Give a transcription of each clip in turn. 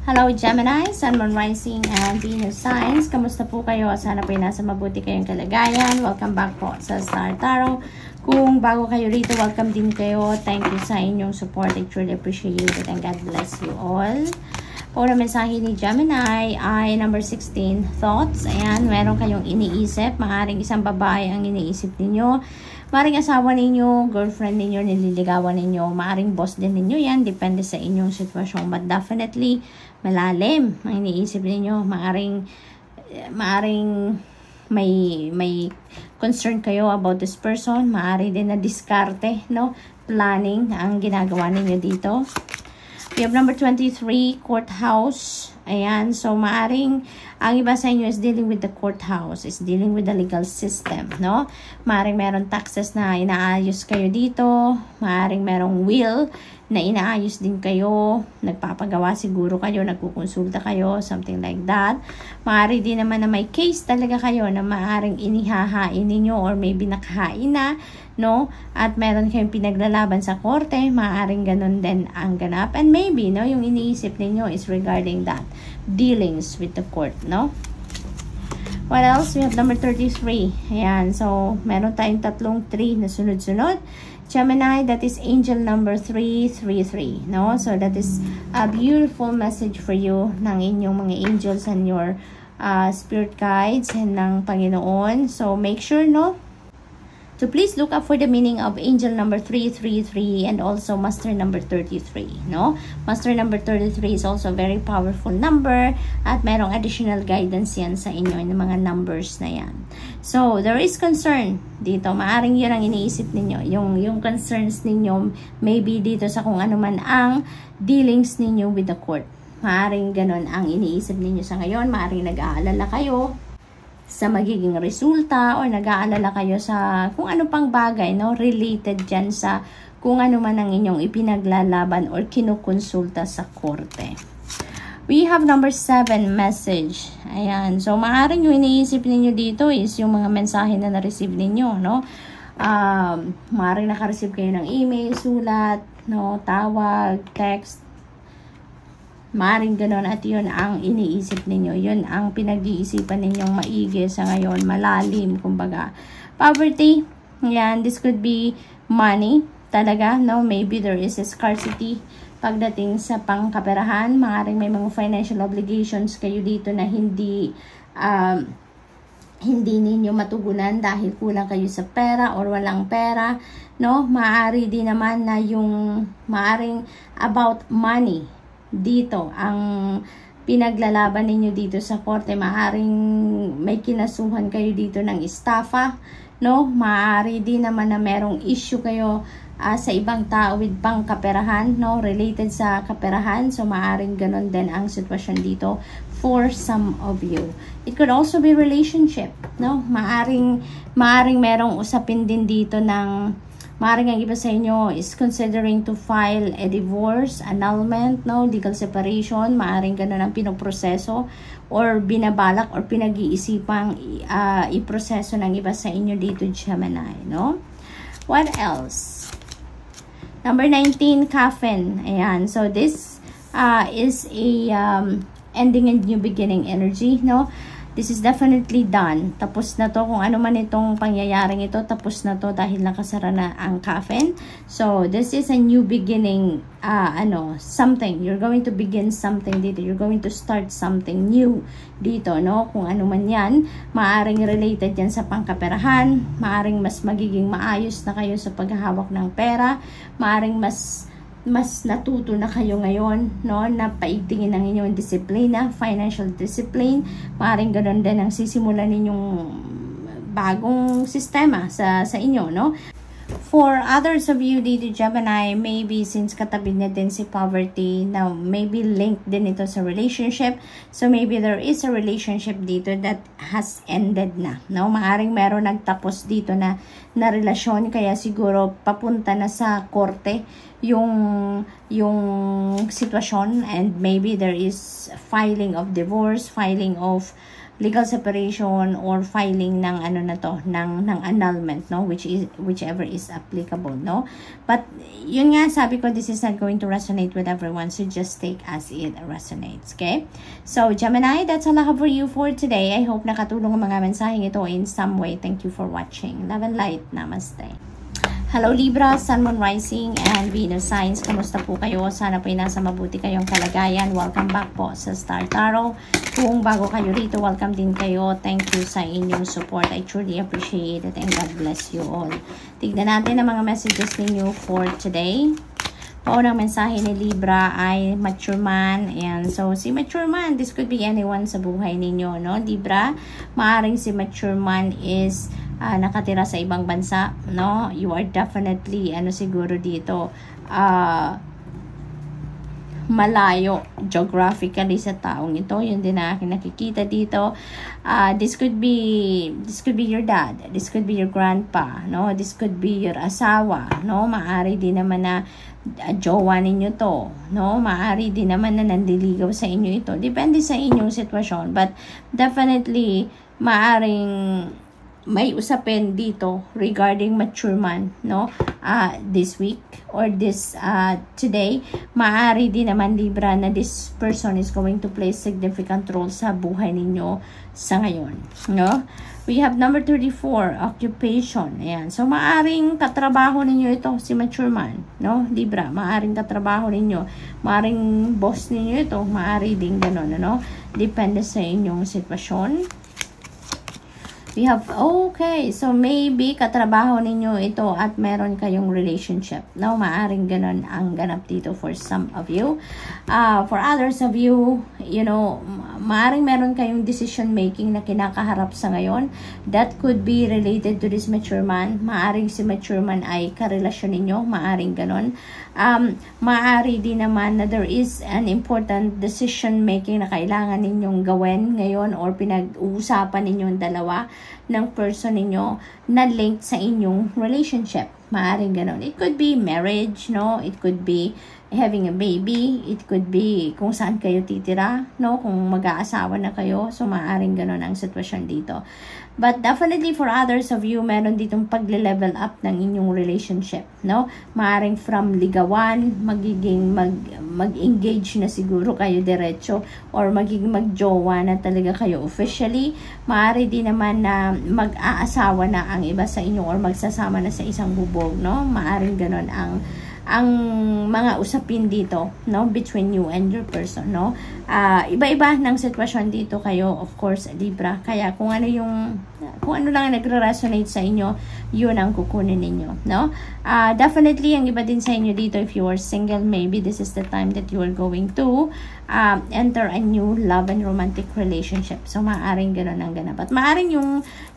Hello Gemini, Sun, Moon, Rising, and Venus signs. Kamusta po kayo? Sana po nasa mabuti kayong kalagayan. Welcome back po sa Star Tarot. Kung bago kayo rito, welcome din kayo. Thank you sa inyong support. I truly appreciate it and God bless you all. Para mensahe ni Gemini ay number 16, thoughts. Ayan, meron kayong iniisip. Maaaring isang babae ang iniisip ninyo. Maaaring asawa ninyo, girlfriend ninyo, nililigawan ninyo. Maaaring boss din ninyo yan. Depende sa inyong sitwasyon. But definitely, malalim ang iniisip ninyo. Maaaring may concern kayo about this person. Maaaring din na diskarte, no? Planning ang ginagawa ninyo dito. We have number 23, courthouse. Ayan, so maaring ang iba sa inyo is dealing with the courthouse, is dealing with the legal system, no? Maaring meron taxes na inaayos kayo dito, maaring merong will na inaayos din kayo, nagpapagawa siguro kayo, nagkukonsulta kayo, something like that. Maaari din naman na may case talaga kayo na maaring inihahain ninyo or maybe nakahain na, no? At meron kayong pinaglalaban sa korte, maaaring ganun din ang ganap. And maybe, no, yung iniisip ninyo is regarding that, dealings with the court, no? What else? We have number 33. Ayan, so meron tayong tatlong 3 na sunod-sunod. Gemini, that is angel number 333, no? So that is a beautiful message for you ng inyong mga angels and your spirit guides and ng Panginoon. So make sure, no, to please look up for the meaning of angel number 333 and also master number 33, no? Master number 33 is also a very powerful number at merong additional guidance yan sa inyo ng mga numbers na yan. So, there is concern dito. Maaring yun ang iniisip ninyo. Yung concerns ninyo maybe dito sa kung ano man ang dealings ninyo with the court. Maaring ganun ang iniisip ninyo sa ngayon. Maaring nag-aalala kayo sa magiging resulta or nag-aalala kayo sa kung ano pang bagay, no, related dyan sa kung ano man ang inyong ipinaglalaban or kinukonsulta sa korte. We have number 7, message. Ayan, so maaaring yung iniisip ninyo dito is yung mga mensahe na na-receive ninyo, no? Maaaring naka-receive kayo ng email, sulat, no, tawag, text. Maaring ganon at yun ang iniisip ninyo. Yun ang pinag-iisipan ninyong maigi sa ngayon. Malalim, kumbaga. Poverty. Yan, this could be money. Talaga, no? Maybe there is a scarcity pagdating sa pangkaperahan. Maaring may mga financial obligations kayo dito na hindi ninyo matugunan dahil kulang kayo sa pera or walang pera, no? Maaari din naman na yung maaring about money dito ang pinaglalaban ninyo dito sa korte. Maaring may kinasuhan kayo dito ng estafa, no? Maaari din naman na merong issue kayo sa ibang tao with pangkaperahan, no? Related sa kaperahan. So maaring ganon din ang sitwasyon dito for some of you. It could also be relationship, no? Maaring merong usapin din dito ng maaring ang iba sa inyo is considering to file a divorce, annulment, no, legal separation. Maaring ganun ang pinoproseso or binabalak or pinag-iisipang iproseso ng iba sa inyo dito, Gemini, no? What else? Number 19, coffin. Ayan, so this is a ending and new beginning energy, no? This is definitely done. Tapos na to. Kung ano man itong pangyayaring ito, tapos na to dahil nakasara na ang coffin. So, this is a new beginning, something. You're going to begin something dito. You're going to start something new dito, no? Kung ano man yan, maaring related yan sa pangkaperahan. Maaring mas magiging maayos na kayo sa paghahawak ng pera. Maaring mas natuto na kayo ngayon, no, na paigtingin ang inyong disiplina, financial discipline. Maaaring ganoon din ang sisimulan ninyong bagong sistema sa inyo, no? For others of you dito, Gemini, maybe since katabi na din si poverty, now maybe linked din ito sa relationship. So maybe there is a relationship dito that has ended na, no? Maaring meron nagtapos dito na relasyon, kaya siguro papunta na sa korte yung sitwasyon, and maybe there is filing of divorce, filing of legal separation or filing ng ano na to, ng annulment, no, whichever is applicable, no. But yun nga, sabi ko, this is not going to resonate with everyone, so just take as it resonates. Okay, so Gemini, that's all I have for you for today. I hope nakatulong ang mga mensaheng ito in some way. Thank you for watching. Love and light. Namaste. Hello Libra, Sun, Moon, Rising, and Venus signs. Kamusta po kayo? Sana po nasa mabuti kayong kalagayan. Welcome back po sa Star Tarot. Kung bago kayo rito, welcome din kayo. Thank you sa inyong support. I truly appreciate it and God bless you all. Tignan natin ang mga messages ninyo for today. Paunang mensahe ni Libra ay mature man. And so, si mature man, this could be anyone sa buhay ninyo, no? Libra, maaring si mature man is nakatira sa ibang bansa, no? You are definitely, siguro dito, malayo geographically sa taong ito. Yun din na aking nakikita dito. This could be your dad, this could be your grandpa, no? This could be your asawa, no? Maari din naman na jowa ninyo to, no? Maari din naman na nandiligaw sa inyo ito. Depende sa inyong sitwasyon, but definitely maaring may usapin dito regarding mature man, no? This week or this today, maaari din naman Libra na this person is going to play significant role sa buhay ninyo sa ngayon, no? We have number 34, occupation. Ayan. So, maaring katrabaho ninyo ito, si mature man, no? Libra, maaring katrabaho ninyo, maaring boss ninyo ito, maari din ganun, no? Depende sa inyong sitwasyon. We have, okay, so maybe katrabaho ninyo ito at meron kayong relationship. No, maaring ganun ang ganap dito for some of you. For others of you, you know, maaring meron kayong decision making na kinakaharap sa ngayon. That could be related to this mature man. Maaring si mature man ay karelasyon ninyo, maaring ganun. Maari din naman na there is an important decision making na kailangan ninyong gawin ngayon or pinag-uusapan ninyong dalawa ng person ninyo na linked sa inyong relationship. Maaring ganun. It could be marriage, no? It could be having a baby. It could be kung saan kayo titira, no? Kung mag-aasawa na kayo. So, maaring ganun ang sitwasyon dito. But definitely for others of you, meron ditong pagle-level up ng inyong relationship, no? Maaring from ligawan, magiging mag-engage na siguro kayo diretso or magiging magjowa na talaga kayo officially. Maari din naman na mag-aasawa na ang iba sa inyo or magsasama na sa isang bubog, no? Maaring ganun ang mga usapin dito, no, between you and your person, no. Iba-iba ng sitwasyon dito kayo, of course, Libra. Kaya kung ano lang nagre-resonate sa inyo, yun ang kukunin ninyo, no. Definitely ang iba din sa inyo dito, if you are single, maybe this is the time that you are going to enter a new love and romantic relationship. So maaring gano'n ang ganap. At maaring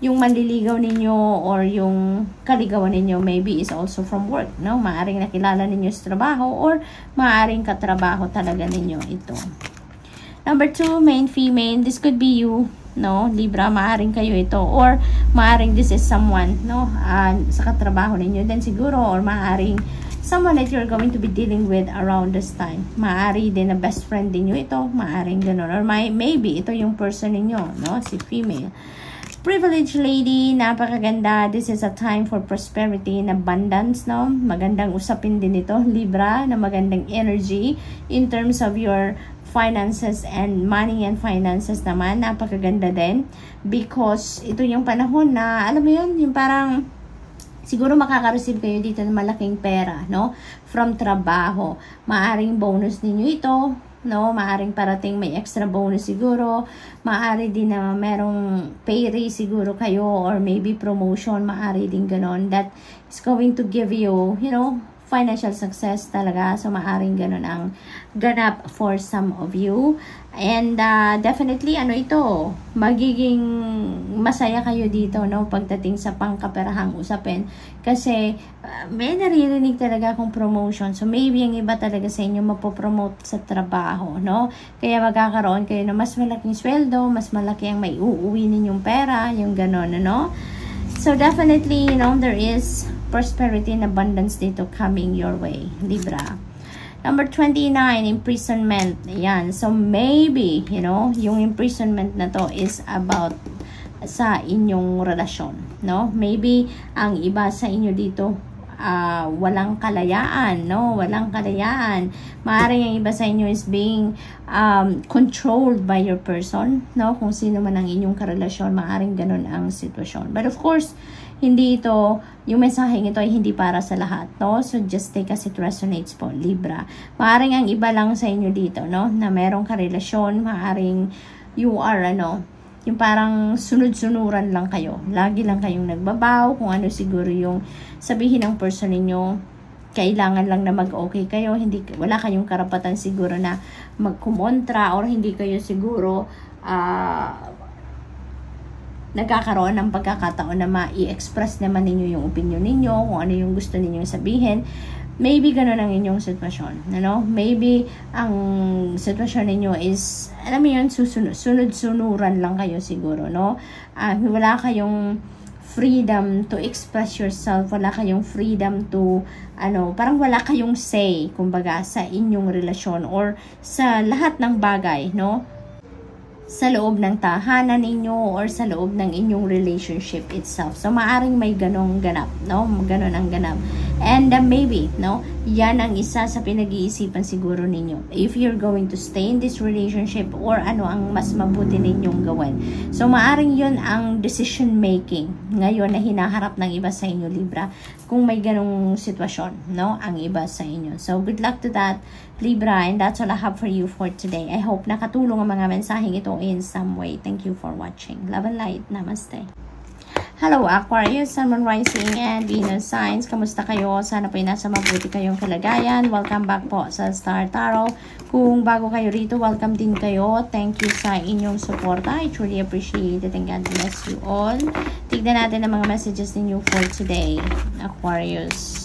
yung manliligaw ninyo or yung kaligawan ninyo maybe is also from work, no. Maaring nakilala ninyo sa trabaho or maaring katrabaho talaga ninyo ito. Number 2, main female, this could be you, no, Libra, maaring kayo ito or maaring this is someone, no, sa katrabaho ninyo din siguro, or maaring someone that you're going to be dealing with around this time. Maari din na best friend ninyo ito, maaring ganun, or maybe ito yung person ninyo, no, si female. Privileged lady, napakaganda. This is a time for prosperity and abundance, no? Magandang usapin din ito, Libra, na magandang energy in terms of your finances and money and finances naman. Napakaganda din because ito yung panahon na, alam mo yun, yung parang siguro makaka-receive kayo dito ng malaking pera, no? From trabaho. Maaring bonus ninyo ito, no, maaring parating may extra bonus siguro, maari din na merong pay raise siguro kayo or maybe promotion, maari din ganon, that is going to give you, you know, financial success talaga. So maaring ganon ang ganap for some of you. And definitely ito, magiging masaya kayo dito, no, pagdating sa pangkaperahang usapin kasi may naririnig talaga akong promotion. So maybe ang iba talaga sa inyo mapopromote sa trabaho, no, kaya magkakaroon kayo ng mas malaking sweldo, mas malaki ang may uuwi ninyong pera, yung ganon, no. So definitely, you know, there is prosperity and abundance dito coming your way, Libra. Number 29, imprisonment. Ayan. So, maybe, you know, yung imprisonment na to is about sa inyong relasyon, no? Maybe, ang iba sa inyo dito, walang kalayaan, no? Walang kalayaan. Maaaring ang iba sa inyo is being controlled by your person, no? Kung sino man ang inyong karelasyon, maaaring ganun ang sitwasyon. But of course, hindi ito, yung mensaheng ito ay hindi para sa lahat, no? So, just take as it resonates po, Libra. Maaaring ang iba lang sa inyo dito, no? Na merong karelasyon, maaaring you are, yung parang sunod-sunuran lang kayo. Lagi lang kayong nagbabaw, kung ano siguro yung sabihin ng person ninyo, kailangan lang na mag-okay kayo, wala kayong karapatan siguro na magkumontra, or hindi kayo siguro nagkakaroon ng pagkakataon na ma-i-express naman ninyo yung opinion ninyo, kung ano yung gusto ninyong sabihin. Maybe ganun ang inyong sitwasyon, maybe ang sitwasyon ninyo is, alam mo yun, sunod-sunuran lang kayo siguro, wala kayong freedom to express yourself, wala kayong freedom to, parang wala kayong say, kumbaga, sa inyong relasyon or sa lahat ng bagay, sa loob ng tahanan ninyo or sa loob ng inyong relationship itself. So, maaring may ganong ganap, ganon ang ganap. And maybe, yan ang isa sa pinag-iisipan siguro ninyo. If you're going to stay in this relationship or ano ang mas mabuti ninyong gawin. So, maaring yun ang decision making ngayon na hinaharap ng iba sa inyo, Libra, kung may ganong sitwasyon, ang iba sa inyo. So, good luck to that, Libra, and that's all I have for you for today. I hope nakatulong ang mga mensaheng ito in some way. Thank you for watching. Love and light. Namaste. Hello Aquarius, Sun, Moon, Rising, and Venus signs. Kamusta kayo? Sana po nasa mabuti kayong kalagayan. Welcome back po sa Star Tarot. Kung bago kayo rito, welcome din kayo. Thank you sa inyong suporta. I truly appreciate it and God bless you all. Tignan natin ang mga messages ninyo for today, Aquarius.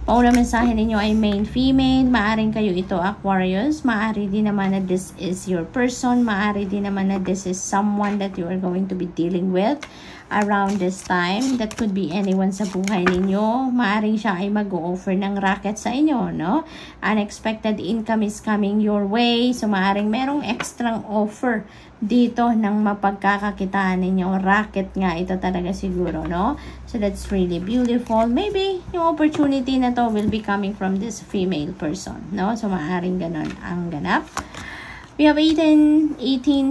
Pauna mensahe ninyo ay main female. Maaring kayo ito, Aquarius. Maari din naman na this is your person. Maari din naman na this is someone that you are going to be dealing with around this time. That could be anyone sa buhay ninyo. Maaring siya ay mag-o-offer ng racket sa inyo, Unexpected income is coming your way. So, maaring merong extra offer dito ng mapagkakakitaan ninyo. Racket nga ito talaga siguro, So, that's really beautiful. Maybe yung opportunity na to will be coming from this female person, So, maaring ganon ang ganap. We have 18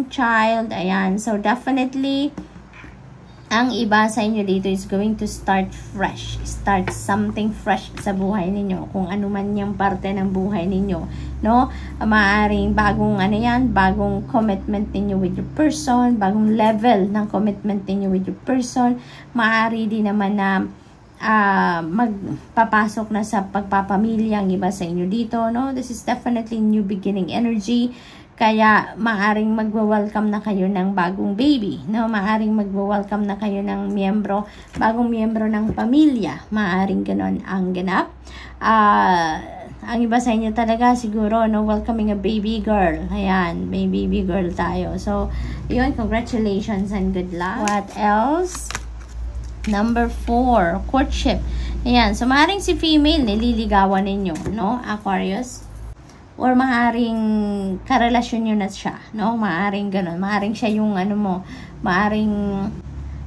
child. Ayan. So, definitely, ang iba sa inyo dito is going to start fresh. Start something fresh sa buhay ninyo. Kung ano man yung parte ng buhay ninyo. Maaring bagong bagong commitment ninyo with your person. Bagong level ng commitment ninyo with your person. Maari din naman na magpapasok na sa pagpapamilya ang iba sa inyo dito. This is definitely new beginning energy. Kaya, maaring magwa-welcome na kayo ng bagong baby, Maaring magwa-welcome na kayo ng bagong miyembro ng pamilya. Maaring ganon ang ganap. Ang iba sa inyo talaga siguro, welcoming a baby girl. Ayan, may baby girl tayo. So, yun, congratulations and good luck. What else? Number 4, courtship. Ayan, so maaring si female, nililigawan ninyo, Aquarius? Or maaring karelasyon nyo na siya, Maaring ganun. Maaring siya yung maaring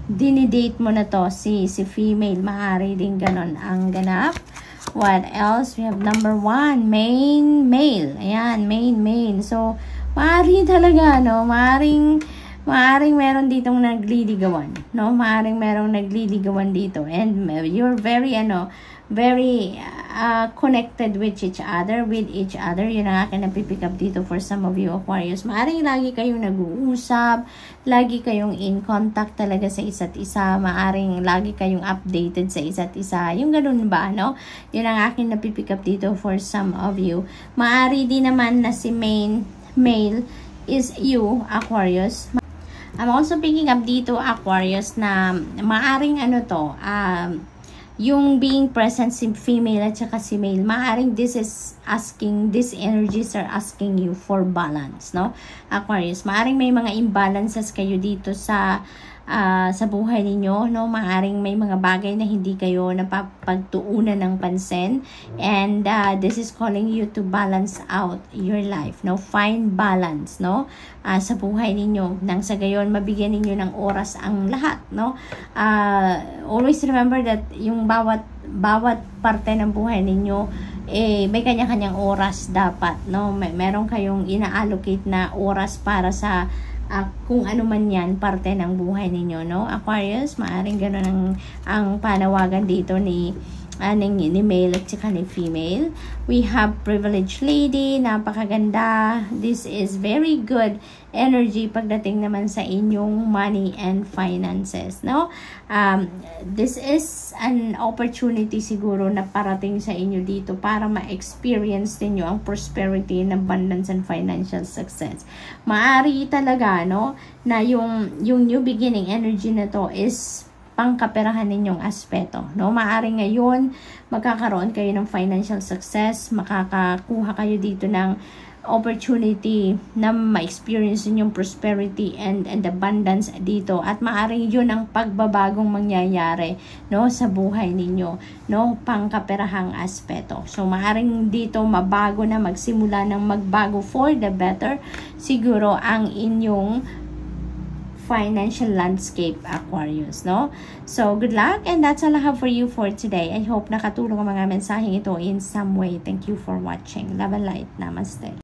dinidate mo na to, si female. Maaring din ganun ang ganap. What else? We have number 1, main male. Ayan, main male. So, maaring talaga, Maaring meron ditong nagliligawan, Maaring merong nagliligawan dito. And you're very, very connected with each other. Yun ang akin napipick up dito for some of you, Aquarius. Maaring lagi kayong nag-uusap, lagi kayong in contact talaga sa isa't isa. Maaring lagi kayong updated sa isa't isa. Yung ganun ba, Yun ang akin napipick up dito for some of you. Maari din naman na si main male is you, Aquarius. I'm also picking up dito, Aquarius, na maaring yung being present si female at saka si male, maaring these energies are asking you for balance, Aquarius. Maaring may mga imbalances kayo dito sa sa buhay ninyo, no? Maaring may mga bagay na hindi kayo napapagtuunan ng pansin, and this is calling you to balance out your life, no? Find balance, no? Sa buhay ninyo, nang sa gayon mabigyan ninyo ng oras ang lahat, no? Always remember that yung bawat parte ng buhay ninyo may kanya-kanyang oras dapat, no? Meron kayong ina-allocate na oras para sa kung ano man yan, parte ng buhay ninyo, no? Aquarius, maaring gano'n ang panawagan dito ni male at saka ni female. We have privileged lady, napakaganda. This is very good energy pagdating naman sa inyong money and finances, no? This is an opportunity siguro na parating sa inyo dito para ma-experience niyo ang prosperity and abundance and financial success. Maari talaga, no, na yung new beginning energy na to is pangkaperahan ninyong aspeto, no? Maaring ngayon magkakaroon kayo ng financial success, makakakuha kayo dito ng opportunity na ma-experience ninyong prosperity and abundance dito, at maaring yun ang pagbabagong mangyayari, no, sa buhay ninyo, no, pangkaperahang aspeto. So maaring dito mabago na, magsimula ng magbago for the better siguro ang inyong financial landscape, Aquarius, no? So, good luck, and that's all I have for you for today. I hope nakatulong ang mga mensaheng ito in some way. Thank you for watching. Love and light. Namaste.